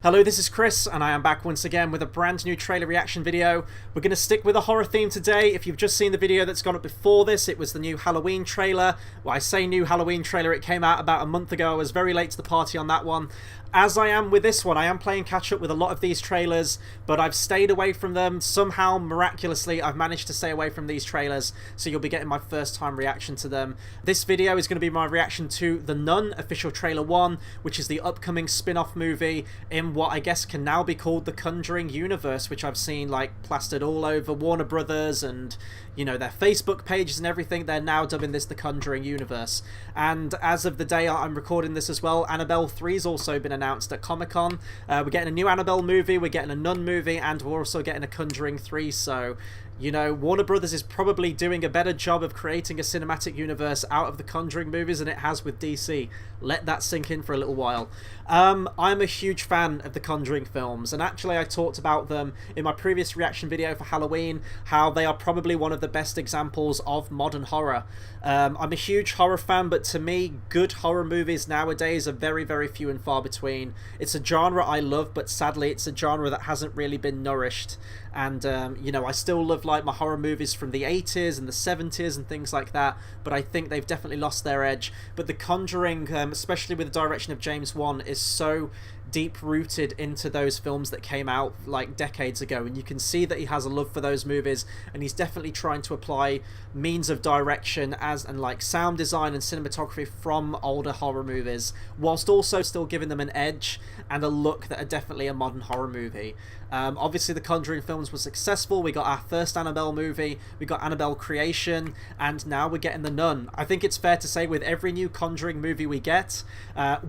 Hello, this is Chris, and I am back once again with a brand new trailer reaction video. We're going to stick with a horror theme today. If you've just seen the video that's gone up before this, it was the new Halloween trailer. Well, I say new Halloween trailer, it came out about a month ago. I was very late to the party on that one. As I am with this one, I am playing catch-up with a lot of these trailers, but I've stayed away from them. Somehow, miraculously, I've managed to stay away from these trailers, so you'll be getting my first-time reaction to them. This video is going to be my reaction to The Nun, official trailer 1, which is the upcoming spin-off movie in what I guess can now be called the Conjuring Universe, which I've seen, like, plastered all over Warner Brothers and, you know, their Facebook pages and everything. They're now dubbing this the Conjuring Universe. And as of the day I'm recording this as well, Annabelle 3's also been announced at Comic-Con. We're getting a new Annabelle movie, we're getting a Nun movie, and we're also getting a Conjuring 3, so, you know, Warner Brothers is probably doing a better job of creating a cinematic universe out of the Conjuring movies than it has with DC. Let that sink in for a little while. I'm a huge fan of the Conjuring films, and actually I talked about them in my previous reaction video for Halloween, how they are probably one of the best examples of modern horror. I'm a huge horror fan, but to me, good horror movies nowadays are very, very few and far between. It's a genre I love, but sadly it's a genre that hasn't really been nourished. And, you know, I still love, like, my horror movies from the 80s and the 70s and things like that, but I think they've definitely lost their edge. But The Conjuring, especially with the direction of James Wan, is so deep-rooted into those films that came out, like, decades ago, and you can see that he has a love for those movies, and he's definitely trying to apply means of direction and like sound design and cinematography from older horror movies, whilst also still giving them an edge and a look that are definitely a modern horror movie. Obviously the Conjuring films were successful. We got our first Annabelle movie, we got Annabelle Creation, and now we're getting The Nun. I think it's fair to say with every new Conjuring movie we get,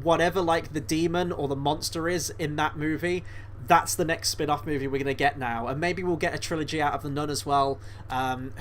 whatever like the demon or the monster is in that movie, that's the next spin-off movie we're going to get now. And maybe we'll get a trilogy out of The Nun as well.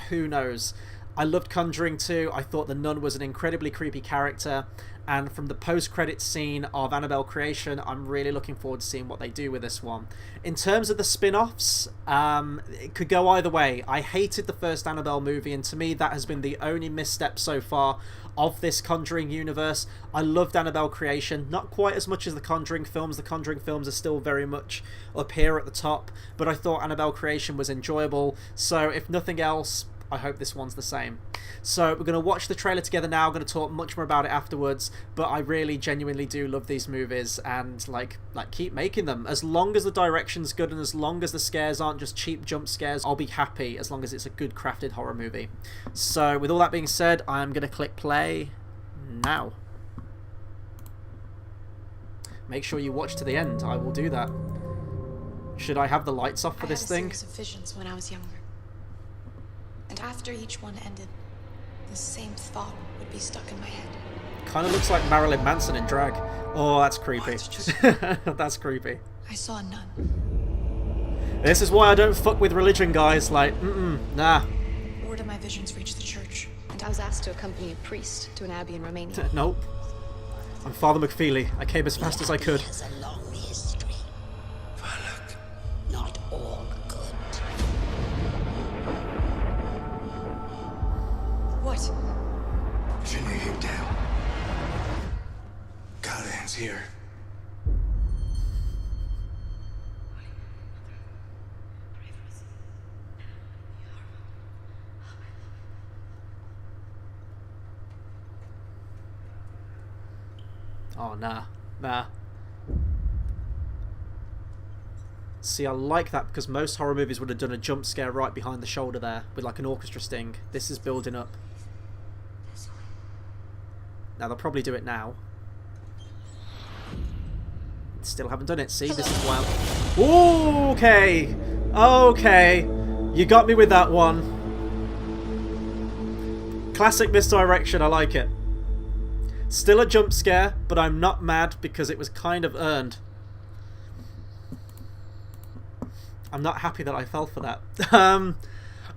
Who knows? I loved Conjuring 2. I thought The Nun was an incredibly creepy character. And from the post-credits scene of Annabelle Creation, I'm really looking forward to seeing what they do with this one. In terms of the spin-offs, it could go either way. I hated the first Annabelle movie, and to me that has been the only misstep so far of this Conjuring universe. I loved Annabelle Creation, not quite as much as the Conjuring films. The Conjuring films are still very much up here at the top, but I thought Annabelle Creation was enjoyable, so if nothing else, I hope this one's the same. So we're going to watch the trailer together now. I'm going to talk much more about it afterwards, but I really genuinely do love these movies, and like keep making them. As long as the direction's good and as long as the scares aren't just cheap jump scares, I'll be happy as long as it's a good crafted horror movie. So with all that being said, I'm going to click play now. Make sure you watch to the end. I will do that. Should I have the lights off for this thing? I had a series of visions when I was younger. And after each one ended, the same thought would be stuck in my head. Kind of looks like Marilyn Manson in drag. Oh, that's creepy. That's creepy. I saw a nun. This is why I don't fuck with religion, guys. Like, nah. Word of my visions reached the church, and I was asked to accompany a priest to an abbey in Romania. Nope. I'm Father McFeely. I came as fast as I could. Has a long history. Not all good. What? Virginia, you down. Callahan's here. Oh, nah. See, I like that because most horror movies would have done a jump scare right behind the shoulder there with like an orchestra sting. This is building up. Now they'll probably do it now. Still haven't done it. See, this is wild. Okay. You got me with that one. Classic misdirection. I like it. Still a jump scare, but I'm not mad because it was kind of earned. I'm not happy that I fell for that.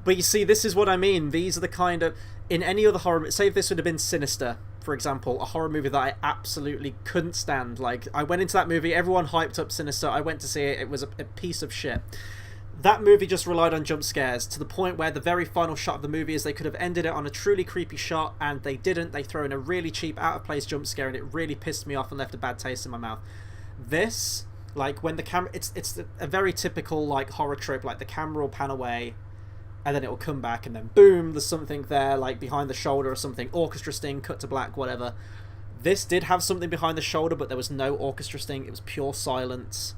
But you see, this is what I mean. These are the kind of... In any other horror... Say if this would have been Sinister, for example, a horror movie that I absolutely couldn't stand. Like, I went into that movie, everyone hyped up Sinister, I went to see it, it was a piece of shit. That movie just relied on jump scares to the point where the very final shot of the movie is they could have ended it on a truly creepy shot, and they didn't. They throw in a really cheap, out of place jump scare, and it really pissed me off and left a bad taste in my mouth. This, Like when the camera, it's a very typical like horror trope. Like the camera will pan away, and then it will come back, and then boom, there's something there, like behind the shoulder or something. Orchestra sting, cut to black, whatever. This did have something behind the shoulder, but there was no orchestra sting. It was pure silence.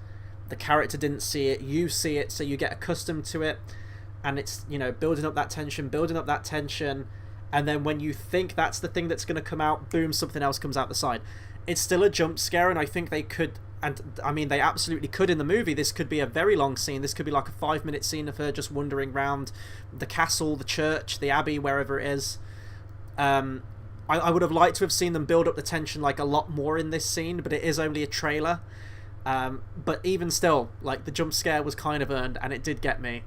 The character didn't see it. You see it, so you get accustomed to it, and it's, you know, building up that tension, and then when you think that's the thing that's going to come out, boom, something else comes out the side. It's still a jump scare, and I think they could. And, I mean, they absolutely could in the movie. This could be a very long scene. This could be like a 5-minute scene of her just wandering around the castle, the church, the abbey, wherever it is. I would have liked to have seen them build up the tension like a lot more in this scene, but it is only a trailer. But even still, like, the jump scare was kind of earned, and it did get me.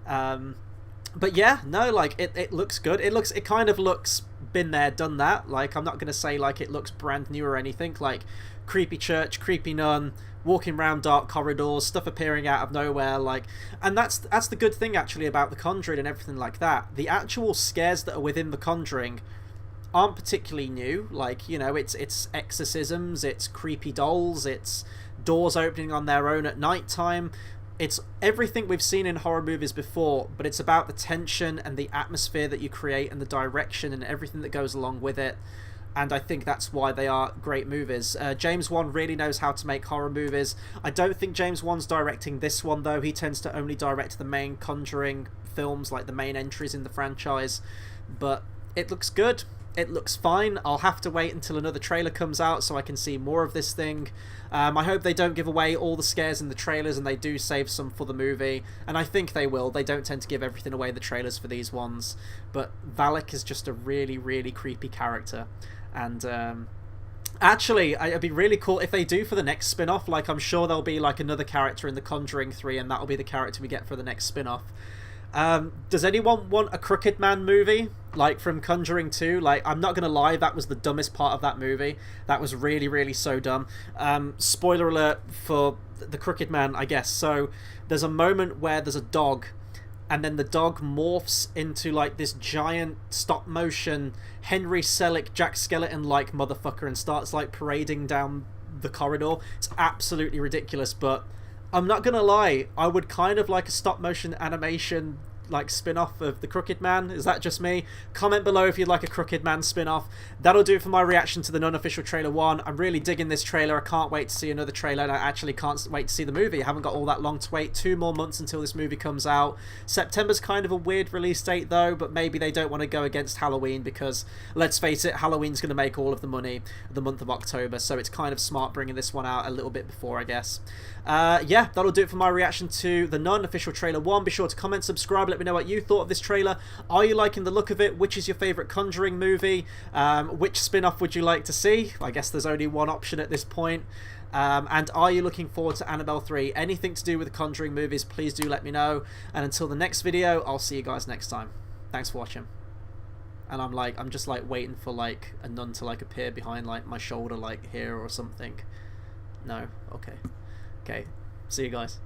But yeah, no, like, it looks good. It kind of looks been there, done that. Like, I'm not going to say, like, it looks brand new or anything. Like, creepy church, creepy nun, walking around dark corridors, stuff appearing out of nowhere, like, and that's the good thing actually about The Conjuring and everything like that. The actual scares that are within The Conjuring aren't particularly new. Like, you know, it's exorcisms, it's creepy dolls, it's doors opening on their own at night time. It's everything we've seen in horror movies before, but it's about the tension and the atmosphere that you create and the direction and everything that goes along with it. And I think that's why they are great movies. James Wan really knows how to make horror movies. I don't think James Wan's directing this one, though. He tends to only direct the main Conjuring films, like the main entries in the franchise. But it looks good. It looks fine. I'll have to wait until another trailer comes out so I can see more of this thing. I hope they don't give away all the scares in the trailers and they do save some for the movie. And I think they will. They don't tend to give everything away in the trailers for these ones. But Valak is just a really, really creepy character. And actually, it'd be really cool if they do for the next spin-off. Like, I'm sure there'll be like another character in the Conjuring 3 and that'll be the character we get for the next spin-off. Does anyone want a Crooked Man movie, like from Conjuring 2? Like, I'm not gonna lie, that was the dumbest part of that movie. That was really, really so dumb. Spoiler alert for the Crooked Man, I guess. So there's a moment where there's a dog, and then the dog morphs into like this giant stop motion Henry Selick Jack Skellington like motherfucker and starts like parading down the corridor. It's absolutely ridiculous, but I'm not gonna lie, I would kind of like a stop motion animation like spin-off of the Crooked Man. Is that just me? Comment below if you'd like a Crooked Man spin-off. That'll do it for my reaction to the NUN official trailer 1. I'm really digging this trailer. I can't wait to see another trailer, and I actually can't wait to see the movie. I haven't got all that long to wait. 2 more months until this movie comes out. September's kind of a weird release date though, but maybe they don't want to go against Halloween because, let's face it, Halloween's going to make all of the money the month of October, so it's kind of smart bringing this one out a little bit before, I guess. Yeah, that'll do it for my reaction to the NUN official trailer 1. Be sure to comment, subscribe, let me know what you thought of this trailer. Are you liking the look of it? Which is your favourite Conjuring movie? Which spin-off would you like to see? I guess there's only one option at this point. And are you looking forward to Annabelle 3? Anything to do with the Conjuring movies, please do let me know. And until the next video, I'll see you guys next time. Thanks for watching. And I'm just like waiting for like a nun to like appear behind like my shoulder, like here or something. No? Okay. Okay. See you guys.